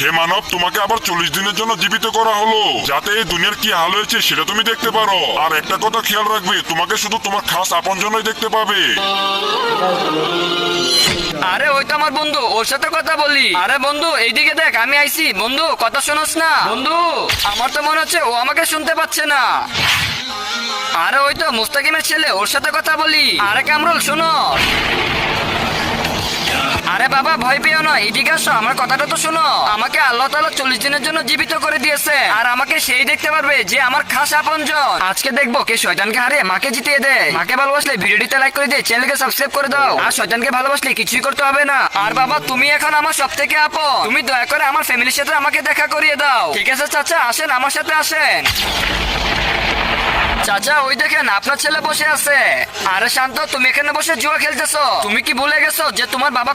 হে মানব, তোমাকে আবার 40 দিনের জন্য জীবিত করা হলো, যাতে এই দুনিয়ার কি হাল হয়েছে সেটা তুমি দেখতে পারো। আর একটা কথা খেয়াল রাখবে, তোমাকে শুধু তোমার খাস আপনজনই দেখতে পাবে। আরে ওই তো আমার বন্ধু, ওর সাথে কথা বলি। আরে বন্ধু এইদিকে দেখ, আমি আইছি। বন্ধু কথা শোনস না? বন্ধু আমার তো মনে হচ্ছে ও আমাকে শুনতে পাচ্ছে না। আরে ওই তো মুস্তাকিমের ছেলে, ওর সাথে কথা বলি। আরে কামরুল শোনো। আরে বাবা ভয় পেও না, এদিকে আসো, আমার কথাটা তো শোনো। আমাকে আল্লাহ তাআলা 40 দিনের জন্য জীবিত করে দিয়েছে, আর আমাকে সেই দেখতে পারবে যে আমার খাস আপনজন। আজকে দেখবো কে শয়তানকে হারিয়ে মাকে জিতিয়ে দেয়। মাকে ভালোবাসলে ভিডিওটিতে লাইক করে দিয়ে চ্যানেলকে সাবস্ক্রাইব করে দাও। আর শয়তানকে ভালোবাসলে কিছুই করতে হবে না। আর বাবা তুমি এখন আমার সব থেকে আপন, তুমি দয়া করে আমার ফ্যামিলির সাথে আমাকে দেখা করিয়ে দাও। ঠিক আছে চাচা, আসেন আমার সাথে আসেন। চাচা ওই দেখেন আপনার ছেলে বসে আছে। আরে শান্ত, তুমি এখানে বসে জুয়া খেলতেছো? তুমি কি ভুলে গেছো যে তোমার বাবা